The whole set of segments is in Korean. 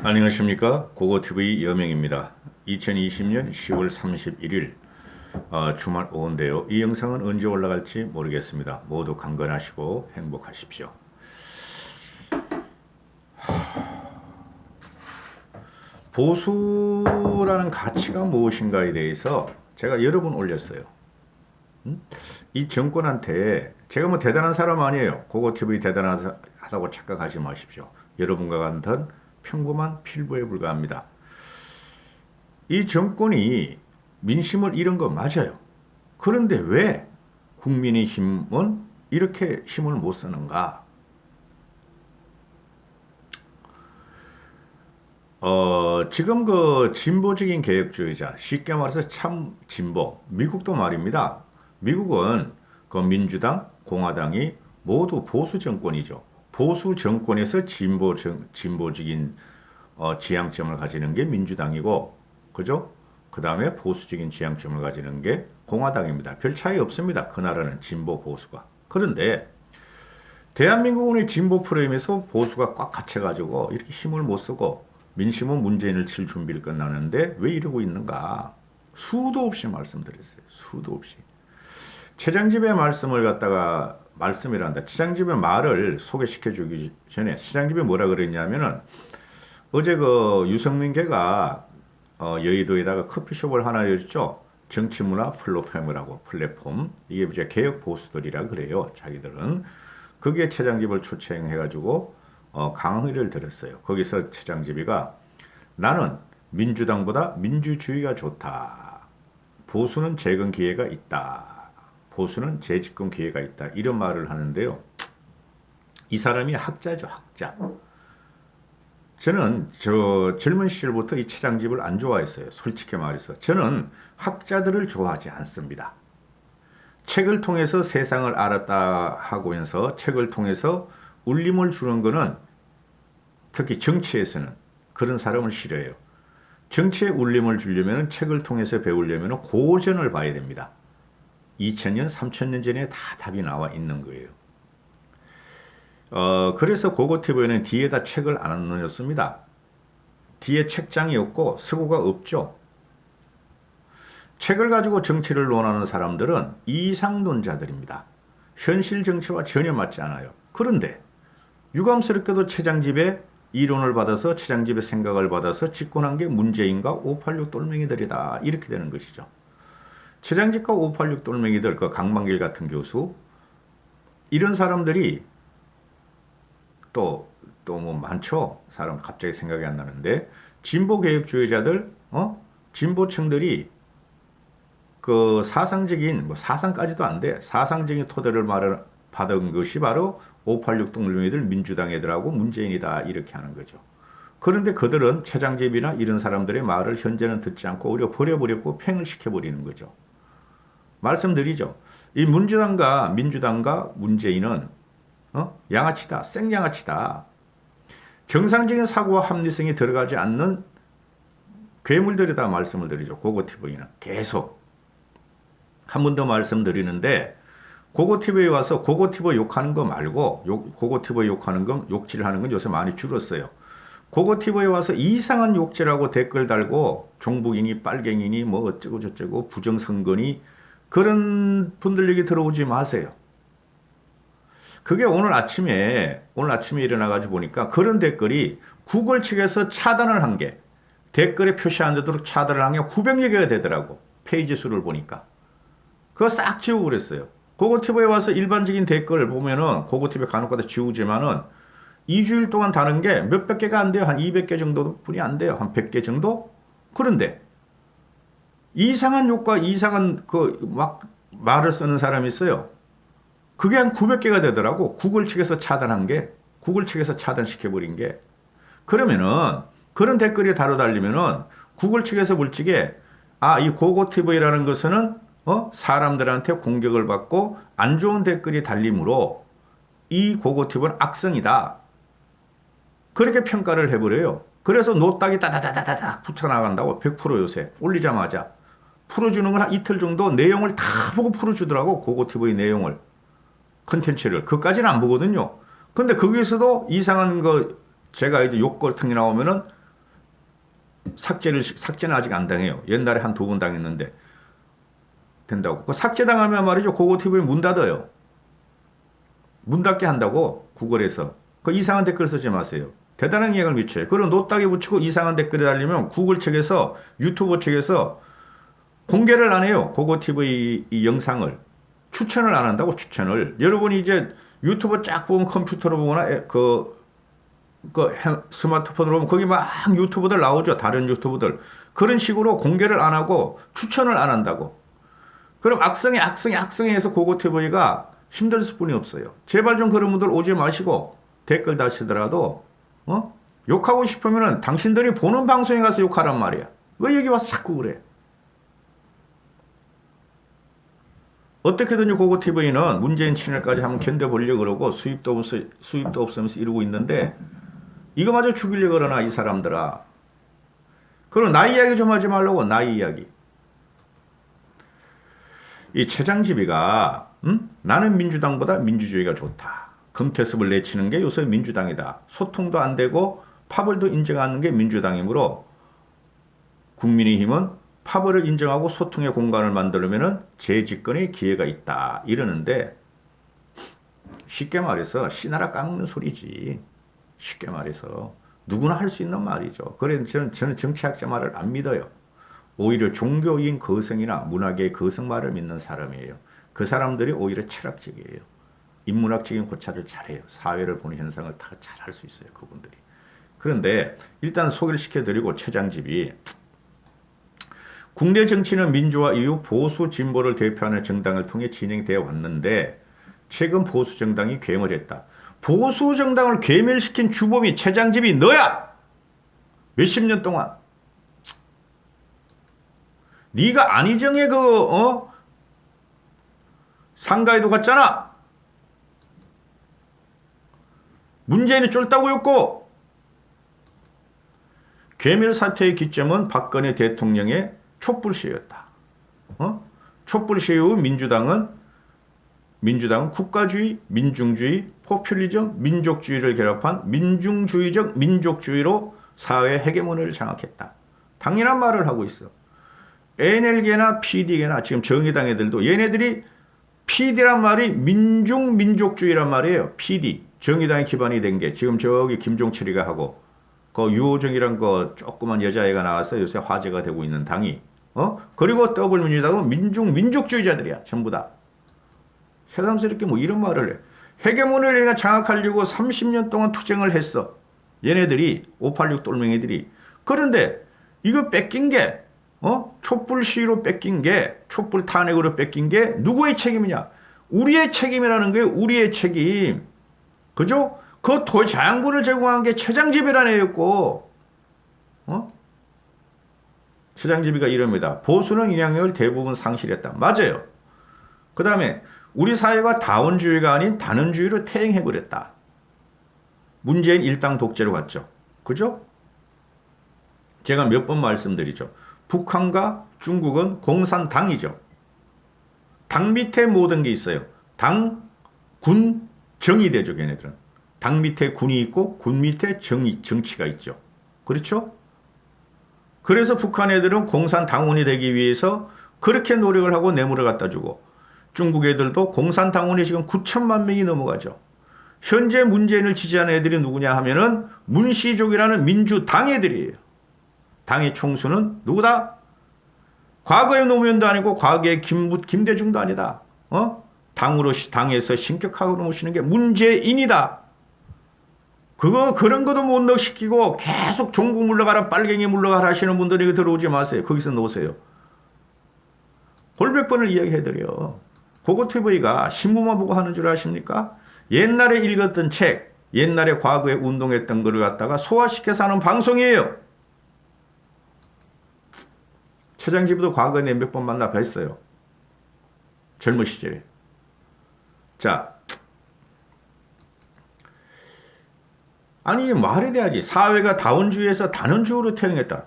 안녕하십니까. 고고TV 여명입니다. 2020년 10월 31일 주말 오후인데요. 이 영상은 언제 올라갈지 모르겠습니다. 모두 강건하시고 행복하십시오. 보수라는 가치가 무엇인가에 대해서 제가 여러 번 올렸어요. 이 정권한테 제가 뭐 대단한 사람 아니에요. 고고TV 대단하다고 착각하지 마십시오. 여러분과 같은 평범한 필부에 불과합니다. 이 정권이 민심을 잃은 거 맞아요. 그런데 왜 국민의힘은 이렇게 힘을 못 쓰는가? 지금 그 진보적인 개혁주의자, 쉽게 말해서 참 진보, 미국도 말입니다. 미국은 그 민주당, 공화당이 모두 보수 정권이죠. 보수 정권에서 진보적인 지향점을 가지는 게 민주당이고, 그죠? 그 다음에 보수적인 지향점을 가지는 게 공화당입니다. 별 차이 없습니다. 그 나라는 진보 보수가. 그런데 대한민국의 진보 프레임에서 보수가 꽉 갇혀가지고 이렇게 힘을 못 쓰고 민심은 문재인을 칠 준비를 끝나는데 왜 이러고 있는가? 수도 없이 말씀드렸어요. 수도 없이. 최장집의 말씀을 갖다가 말씀이란다. 최장집의 말을 소개시켜 주기 전에 최장집이 뭐라 그랬냐면은 어제 그 유승민 걔가 여의도에다가 커피숍을 하나 열죠. 정치문화 플랫폼이라고. 이게 이제 개혁 보수들이라 그래요. 자기들은. 거기에 최장집을 초청해가지고 강의를 들었어요. 거기서 최장집이가 나는 민주당보다 민주주의가 좋다. 보수는 재건 기회가 있다. 보수는 재집권 기회가 있다. 이런 말을 하는데요. 이 사람이 학자죠, 학자. 저는 저 젊은 시절부터 이 최장집을 안 좋아했어요. 솔직히 말해서. 저는 학자들을 좋아하지 않습니다. 책을 통해서 세상을 알았다 하고면서 책을 통해서 울림을 주는 거는 특히 정치에서는 그런 사람을 싫어해요. 정치에 울림을 주려면 책을 통해서 배우려면 고전을 봐야 됩니다. 2000년, 3000년 전에 다 답이 나와 있는 거예요. 그래서 고고TV는 뒤에다 책을 안 넣었습니다. 뒤에 책장이 없고 서구가 없죠. 책을 가지고 정치를 논하는 사람들은 이상론자들입니다. 현실 정치와 전혀 맞지 않아요. 그런데 유감스럽게도 최장집의 이론을 받아서 최장집의 생각을 받아서 집권한 게 문재인과 586 똘맹이들이다. 이렇게 되는 것이죠. 최장집과 586 똘맹이들, 그 강만길 같은 교수, 이런 사람들이 또 뭐 많죠. 사람 갑자기 생각이 안 나는데 진보개혁주의자들, 진보층들이 그 사상적인 뭐 사상까지도 안 돼. 사상적인 토대를 받은 것이 바로 586 똘맹이들 민주당 애들하고 문재인이다 이렇게 하는 거죠. 그런데 그들은 최장집이나 이런 사람들의 말을 현재는 듣지 않고 오히려 버려버렸고 팽을 시켜버리는 거죠. 말씀드리죠. 이 민주당과 문재인은 양아치다, 생양아치다. 정상적인 사고와 합리성이 들어가지 않는 괴물들이다 말씀을 드리죠. 고고TV는 계속 한 번 더 말씀드리는데 고고TV에 와서 고고TV 욕하는 거 말고 고고TV 욕하는 건 욕질하는 건 요새 많이 줄었어요. 고고TV에 와서 이상한 욕질하고 댓글 달고 종북이니 빨갱이니 뭐 어쩌고 저쩌고 부정선거니 그런 분들 얘기 들어오지 마세요. 그게 오늘 아침에 일어나가지고 보니까 그런 댓글이 구글 측에서 차단을 한 게 댓글에 표시 안 되도록 차단을 한 게 900여 개가 되더라고. 페이지 수를 보니까. 그거 싹 지우고 그랬어요. 고고TV에 와서 일반적인 댓글 보면은 고고TV 간혹가다 지우지만은 2주일 동안 다는 게 몇백 개가 안 돼요. 한 200개 정도 뿐이 안 돼요. 한 100개 정도? 그런데 이상한 욕과 이상한 그 막 말을 쓰는 사람이 있어요. 그게 한 900개가 되더라고. 구글 측에서 차단한 게. 구글 측에서 차단시켜버린 게. 그러면은 그런 댓글이 다뤄 달리면은 구글 측에서 물직에 이 고고TV라는 것은 사람들한테 공격을 받고 안 좋은 댓글이 달리므로 이 고고TV는 악성이다. 그렇게 평가를 해버려요. 그래서 노딱이 따다다다닥 붙어나간다고 100% 요새 올리자마자 풀어주는 건 한 이틀 정도 내용을 다 보고 풀어주더라고. 고고TV 내용을. 컨텐츠를. 그까지는 안 보거든요. 근데 거기서도 이상한 거 제가 이제 욕 같은 게 나오면은 삭제는 아직 안 당해요. 옛날에 한 2번 당했는데 된다고. 그 삭제 당하면 말이죠. 고고 TV 문 닫아요. 문 닫게 한다고 구글에서. 그 이상한 댓글 쓰지 마세요. 대단한 영향을 미쳐요. 그리고 노딱에 붙이고 이상한 댓글이 달리면 구글 측에서 유튜버 측에서 공개를 안 해요. 고고 TV 이 영상을 추천을 안 한다고 추천을. 여러분이 이제 유튜브 쫙 보면 컴퓨터로 보거나 스마트폰으로 보면 거기 막 유튜버들 나오죠. 다른 유튜버들. 그런 식으로 공개를 안 하고 추천을 안 한다고. 그럼 악성이 해서 고고 TV가 힘들 수뿐이 없어요. 제발 좀 그런 분들 오지 마시고 댓글 다시더라도 욕하고 싶으면은 당신들이 보는 방송에 가서 욕하란 말이야. 왜 여기 와서 자꾸 그래? 어떻게든지 고고 TV는 문재인 친일까지 한번 견뎌보려고 그러고 수입도 없으면서 이러고 있는데 이거마저 죽이려고 그러나 이 사람들아. 그럼 나이 이야기 좀 하지 말라고. 나이 이야기. 이 최장집이가 나는 민주당보다 민주주의가 좋다. 금태섭을 내치는 게 요새 민주당이다. 소통도 안 되고 파벌도 인정하는 게 민주당이므로 국민의힘은 파벌을 인정하고 소통의 공간을 만들려면 재집권의 기회가 있다. 이러는데 쉽게 말해서 씨나라 까먹는 소리지. 쉽게 말해서 누구나 할 수 있는 말이죠. 그래서 저는 정치학자 말을 안 믿어요. 오히려 종교인 거성이나 문학의 거성 말을 믿는 사람이에요. 그 사람들이 오히려 철학적이에요. 인문학적인 고찰을 잘해요. 사회를 보는 현상을 다 잘할 수 있어요. 그분들이. 그런데 일단 소개를 시켜드리고 최장집이 국내 정치는 민주화 이후 보수 진보를 대표하는 정당을 통해 진행되어 왔는데 최근 보수 정당이 괴물했다. 보수 정당을 괴멸시킨 주범이 최장집이 너야. 몇십 년 동안. 네가 안희정의 상가에도 갔잖아. 문재인이 쫄다고였고. 괴멸 사태의 기점은 박근혜 대통령의 촛불 시위였다. 촛불 시위 후 민주당은 국가주의, 민중주의, 포퓰리즘, 민족주의를 결합한 민중주의적 민족주의로 사회 헤게모니를 장악했다. 당연한 말을 하고 있어. NL계나 PD계나 지금 정의당 애들도 얘네들이 PD란 말이 민중민족주의란 말이에요. PD. 정의당이 기반이 된 게 지금 저기 김종철이가 하고 그 유호정이란 거 조그만 여자애가 나와서 요새 화제가 되고 있는 당이 그리고 더불어민주당은 민족주의자들이야. 전부 다. 새삼스럽게 뭐 이런 말을 해. 헤게모니를 장악하려고 30년 동안 투쟁을 했어. 얘네들이 586 똘맹이들이. 그런데 이거 뺏긴 게 촛불 시위로 뺏긴 게 촛불 탄핵으로 뺏긴 게 누구의 책임이냐? 우리의 책임이라는 거예요. 우리의 책임. 그죠? 그 자양분을 제공한 게 최장집이라는 애였고 최장집이가 이럽니다. 보수는 영향력을 대부분 상실했다. 맞아요. 그 다음에 우리 사회가 다원주의가 아닌 다능주의로 퇴행해버렸다. 문재인 일당 독재로 갔죠. 그죠? 제가 몇 번 말씀드리죠. 북한과 중국은 공산당이죠. 당 밑에 모든 게 있어요. 당, 군, 정이 되죠. 걔네들은. 당 밑에 군이 있고 군 밑에 정치가 있죠. 그렇죠? 그래서 북한 애들은 공산당원이 되기 위해서 그렇게 노력을 하고 뇌물을 갖다 주고 중국 애들도 공산당원이 지금 9천만 명이 넘어가죠. 현재 문재인을 지지하는 애들이 누구냐 하면은 문시족이라는 민주당 애들이에요. 당의 총수는 누구다? 과거의 노무현도 아니고 과거의 김대중도 아니다. 당에서 신격하고 모시는 게 문재인이다. 그런 것도 못 넣시키고 계속 종국 물러가라, 빨갱이 물러가라 하시는 분들이 들어오지 마세요. 거기서 놓으세요. 골백 번을 이야기해드려. 고고TV가 신문만 보고 하는 줄 아십니까? 옛날에 읽었던 책, 옛날에 과거에 운동했던 거를 갖다가 소화시켜서 하는 방송이에요. 최장집도 과거에 몇 번 만나 뵀어요. 젊은 시절에. 자, 아니 말이 돼야지. 사회가 다원주의에서 다능주의로 퇴행했다.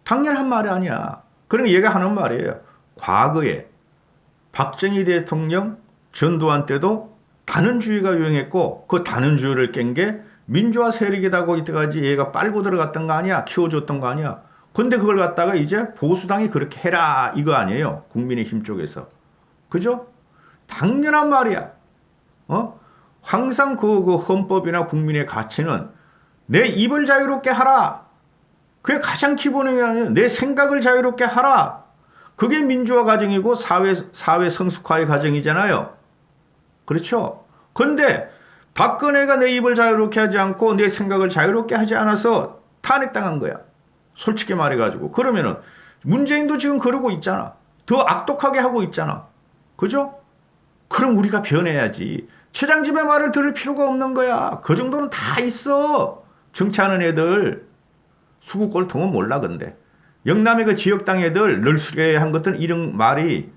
당연한 말이 아니야. 그러니까 얘가 하는 말이에요. 과거에 박정희 대통령 전두환 때도 다능주의가 유행했고 그 다능주의를 깬 게 민주화 세력이라고 이때까지 얘가 빨고 들어갔던 거 아니야? 키워줬던 거 아니야? 근데 그걸 갖다가 이제 보수당이 그렇게 해라 이거 아니에요? 국민의힘 쪽에서. 그죠? 당연한 말이야. 항상 그 헌법이나 국민의 가치는 내 입을 자유롭게 하라. 그게 가장 기본이 아니에요. 내 생각을 자유롭게 하라. 그게 민주화 과정이고 사회 성숙화의 과정이잖아요. 그렇죠? 근데 박근혜가 내 입을 자유롭게 하지 않고 내 생각을 자유롭게 하지 않아서 탄핵당한 거야. 솔직히 말해가지고. 그러면은 문재인도 지금 그러고 있잖아. 더 악독하게 하고 있잖아. 그죠? 그럼 우리가 변해야지. 최장집의 말을 들을 필요가 없는 거야. 그 정도는 다 있어. 정치하는 애들. 수구꼴통은 몰라 근데. 영남의 그 지역당 애들 널수레한 것들은 이런 말이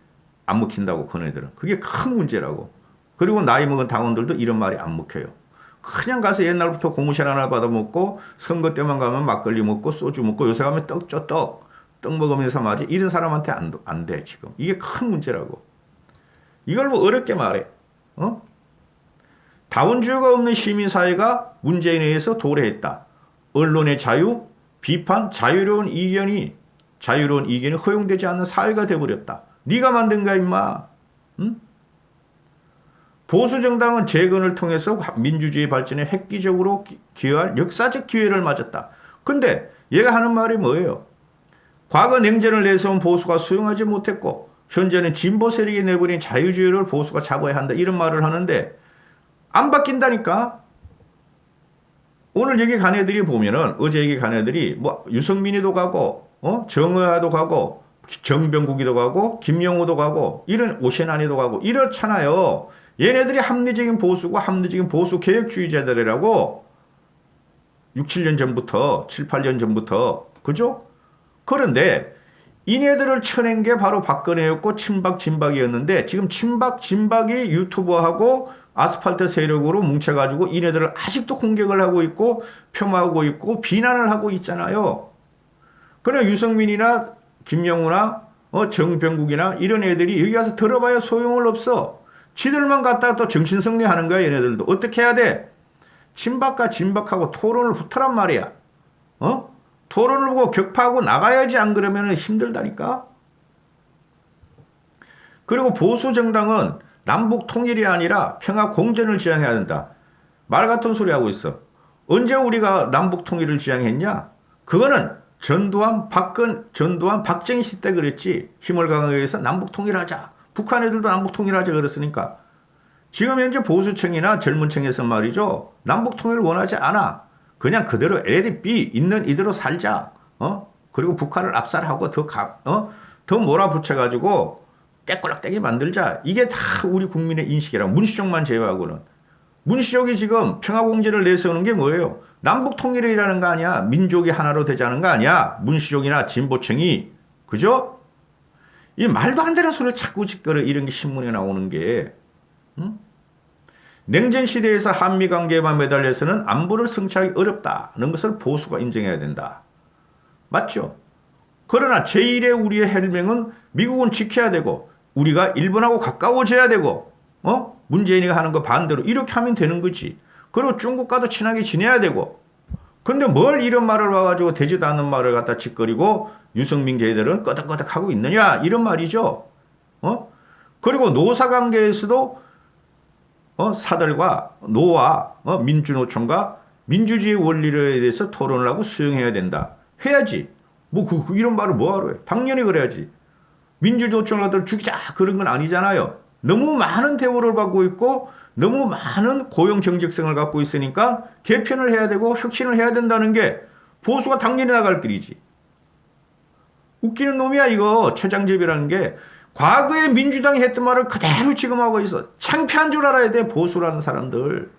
안 먹힌다고 그 애들은. 그게 큰 문제라고. 그리고 나이 먹은 당원들도 이런 말이 안 먹혀요. 그냥 가서 옛날부터 고무신 하나 받아먹고 선거 때만 가면 막걸리 먹고 소주 먹고 요새 가면 떡 줘 떡. 떡 먹으면서 말이지. 이런 사람한테 안 돼 지금. 이게 큰 문제라고. 이걸 뭐 어렵게 말해. 다원주의가 없는 시민사회가 문재인에 의해서 도래했다. 언론의 자유, 비판, 자유로운 이견이 허용되지 않는 사회가 돼버렸다. 네가 만든 거야 임마. 응? 보수정당은 재건을 통해서 민주주의 발전에 획기적으로 기여할 역사적 기회를 맞았다. 근데 얘가 하는 말이 뭐예요? 과거 냉전을 내세운 보수가 수용하지 못했고 현재는 진보 세력이 내버린 자유주의를 보수가 잡아야 한다. 이런 말을 하는데 안 바뀐다니까. 오늘 여기 간 애들이 보면은 어제 여기 간 애들이 뭐 유승민이도 가고 정의화도 가고 정병국이도 가고 김영호도 가고 이런 오신환이도 가고 이렇잖아요. 얘네들이 합리적인 보수고 합리적인 보수 개혁주의자들이라고 6, 7년 전부터 7, 8년 전부터 그죠? 그런데 이네들을 쳐낸 게 바로 박근혜였고 친박 진박이었는데 지금 친박 진박이 유튜버하고 아스팔트 세력으로 뭉쳐가지고 이네들을 아직도 공격을 하고 있고 폄하하고 있고 비난을 하고 있잖아요. 그러나 유승민이나 김영우나 정병국이나 이런 애들이 여기 가서 들어봐야 소용을 없어. 지들만 갖다가 또 정신승리하는 거야 얘네들도. 어떻게 해야 돼? 친박과 진박하고 토론을 붙으란 말이야. 토론을 보고 격파하고 나가야지. 안 그러면 힘들다니까. 그리고 보수정당은 남북 통일이 아니라 평화 공존을 지향해야 된다. 말 같은 소리 하고 있어. 언제 우리가 남북 통일을 지향했냐? 그거는 전두환 박정희 씨 때 그랬지. 힘을 강하게 해서 남북 통일하자. 북한 애들도 남북 통일하자 그랬으니까. 지금 현재 보수층이나 젊은층에서 말이죠. 남북 통일을 원하지 않아. 그냥 그대로 LDB 있는 이대로 살자. 그리고 북한을 압살하고 더 몰아붙여가지고 깨꼬락대게 만들자. 이게 다 우리 국민의 인식이라. 문시족만 제외하고는. 문시족이 지금 평화공제를 내세우는 게 뭐예요? 남북 통일이라는 거 아니야. 민족이 하나로 되자는 거 아니야. 문시족이나 진보층이. 그죠? 이 말도 안 되는 소리를 자꾸 짓거려. 이런 게 신문에 나오는 게. 냉전 시대에서 한미 관계에만 매달려서는 안보를 성취하기 어렵다는 것을 보수가 인정해야 된다. 맞죠? 그러나 제1의 우리의 헬명은 미국은 지켜야 되고 우리가 일본하고 가까워져야 되고 문재인이가 하는 거 반대로 이렇게 하면 되는 거지. 그리고 중국과도 친하게 지내야 되고. 근데 뭘 이런 말을 와가지고 되지도 않는 말을 갖다 짓거리고 유승민 걔들은 끄덕끄덕 하고 있느냐 이런 말이죠. 그리고 노사관계에서도 사들과 노와 민주노총과 민주주의 원리에 대해서 토론을 하고 수용해야 된다. 해야지. 이런 말을 뭐하러 해. 당연히 그래야지. 민주노총을 죽이자 그런 건 아니잖아요. 너무 많은 대우를 받고 있고 너무 많은 고용 경직성을 갖고 있으니까 개편을 해야 되고 혁신을 해야 된다는 게 보수가 당연히 나갈 길이지. 웃기는 놈이야 이거. 최장집이라는 게 과거에 민주당이 했던 말을 그대로 지금 하고 있어. 창피한 줄 알아야 돼 보수라는 사람들.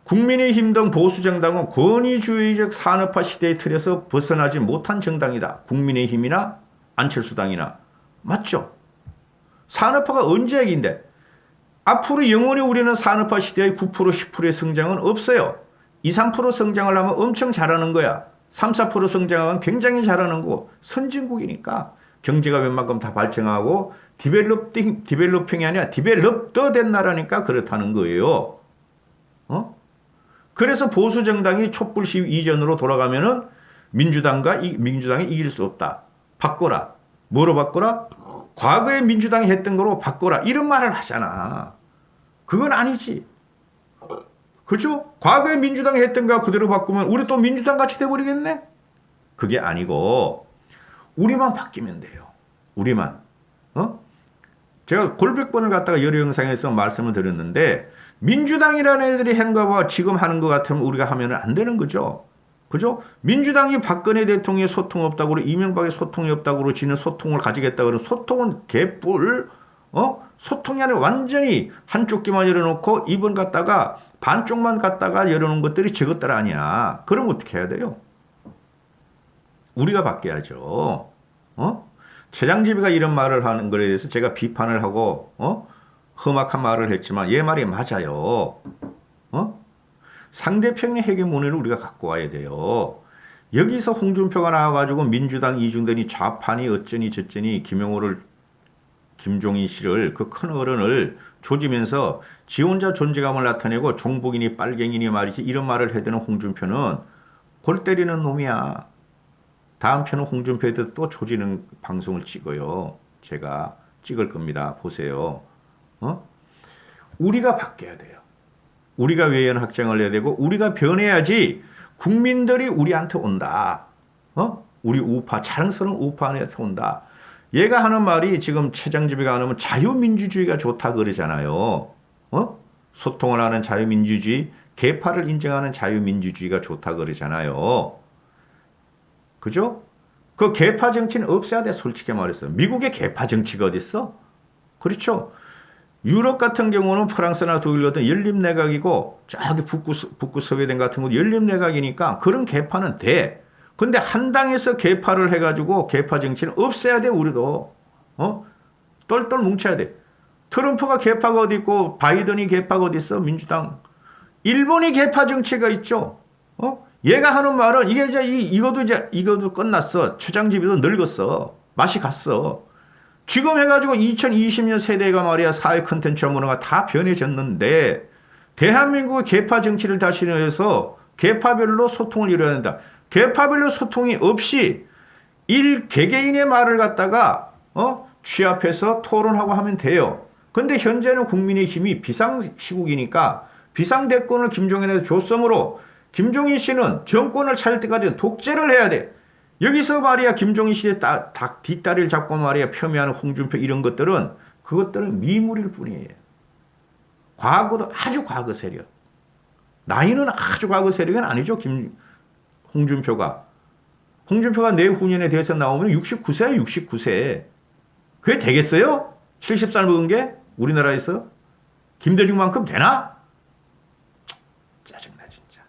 국민의힘 등 보수정당은 권위주의적 산업화 시대의 틀에서 벗어나지 못한 정당이다. 국민의힘이나 안철수당이나. 맞죠? 산업화가 언제 얘기인데 앞으로 영원히 우리는 산업화 시대의 9% 10%의 성장은 없어요. 2, 3% 성장을 하면 엄청 잘하는 거야. 3, 4% 성장하면 굉장히 잘하는 거고 선진국이니까 경제가 웬만큼 다 발전하고 디벨로핑이 아니라 디벨롭더 된 나라니까 그렇다는 거예요. 어? 그래서 보수 정당이 촛불 시위 이전으로 돌아가면은 민주당이 이길 수 없다. 바꿔라. 뭐로 바꿔라? 과거에 민주당이 했던 거로 바꿔라. 이런 말을 하잖아. 그건 아니지. 그죠? 과거에 민주당이 했던 거 그대로 바꾸면 우리 또 민주당 같이 돼버리겠네? 그게 아니고 우리만 바뀌면 돼요. 우리만. 제가 골백 번을 갖다가 여러 영상에서 말씀을 드렸는데 민주당이라는 애들이 한 거와 지금 하는 것 같으면 우리가 하면 안 되는 거죠. 그죠? 민주당이 박근혜 대통령의 소통 없다고 그러고 이명박의 소통이 없다고 그러고 지는 소통을 가지겠다고 그러고 소통은 개뿔. 소통이 아니라 완전히 한쪽 귀만 열어놓고 입은 갖다가 반쪽만 갖다가 열어놓은 것들이 저것들 아니야. 그럼 어떻게 해야 돼요? 우리가 바뀌어야죠. 최장집이가 이런 말을 하는 거에 대해서 제가 비판을 하고 험악한 말을 했지만 얘 말이 맞아요. 상대편의 헤게모니를 우리가 갖고 와야 돼요. 여기서 홍준표가 나와가지고 민주당 이중대니 좌판이 어쩌니 저쩌니 김종인 씨를 그 큰 어른을 조지면서 지 혼자 존재감을 나타내고 종북이니 빨갱이니 말이지 이런 말을 해대는 홍준표는 골 때리는 놈이야. 다음 편은 홍준표에 대해서 또 조지는 방송을 찍어요. 제가 찍을 겁니다. 보세요. 우리가 바뀌어야 돼요. 우리가 외연 확장을 해야 되고 우리가 변해야지 국민들이 우리한테 온다. 우리 우파, 자랑스러운 우파한테 온다. 얘가 하는 말이 지금 최장집이가 하는 자유민주주의가 좋다 그러잖아요. 소통을 하는 자유민주주의, 개파를 인정하는 자유민주주의가 좋다 그러잖아요. 그죠? 그 개파 정치는 없애야 돼, 솔직히 말해서. 미국의 개파 정치가 어딨어? 그렇죠? 유럽 같은 경우는 프랑스나 독일 같은 연립내각이고 저기 북구 스웨덴 같은 거 연립내각이니까 그런 개파는 돼. 근데 한 당에서 개파를 해가지고 개파 정치는 없애야 돼, 우리도. 똘똘 뭉쳐야 돼. 트럼프가 개파가 어디 있고 바이든이 개파가 어디 있어? 민주당. 일본이 개파 정치가 있죠. 얘가 하는 말은 이것도 끝났어. 최장집이도 늙었어. 맛이 갔어. 지금 해가지고 2020년 세대가 말이야 사회 컨텐츠 문화가 다 변해졌는데 대한민국의 개파 정치를 다시 해서 개파별로 소통을 이뤄야 된다. 개파별로 소통이 없이 개개인의 말을 갖다가 취합해서 토론하고 하면 돼요. 근데 현재는 국민의힘이 비상시국이니까 비상대권을 김종인한테 줬으므로 김종인 씨는 정권을 차릴 때까지 독재를 해야 돼. 여기서 말이야 김종인 씨의 뒷다리를 잡고 말이야 폄훼하는 홍준표 이런 그것들은 미물일 뿐이에요. 과거도 아주 과거 세력. 나이는 아주 과거 세력은 아니죠. 홍준표가 내후년에 대선 나오면 69세야 69세. 그게 되겠어요? 70살 먹은 게 우리나라에서? 김대중만큼 되나? 짜증나 진짜.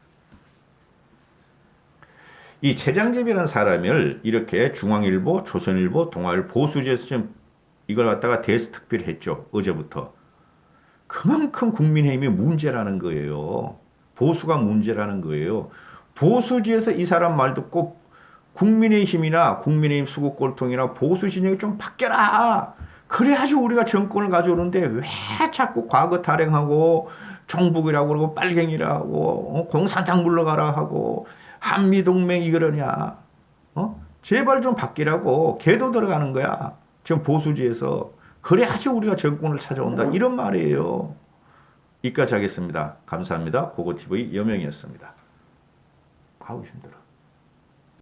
이 최장집이라는 사람을 이렇게 중앙일보, 조선일보, 동아일보, 보수지에서 지금 이걸 갖다가 대스특필 했죠. 어제부터. 그만큼 국민의힘이 문제라는 거예요. 보수가 문제라는 거예요. 보수지에서 이 사람 말 듣고 국민의힘이나 국민의힘 수국골통이나 보수 진영이 좀 바뀌어라. 그래야지 우리가 정권을 가져오는데 왜 자꾸 과거 타령하고 종북이라고 그러고 빨갱이라고 공산당 물러가라 하고 한미동맹 이러냐. 제발 좀 바뀌라고. 걔도 들어가는 거야. 지금 보수지에서. 그래야지 우리가 정권을 찾아온다. 이런 말이에요. 여기까지 하겠습니다. 감사합니다. 고고TV 여명이었습니다. 아우 힘들어.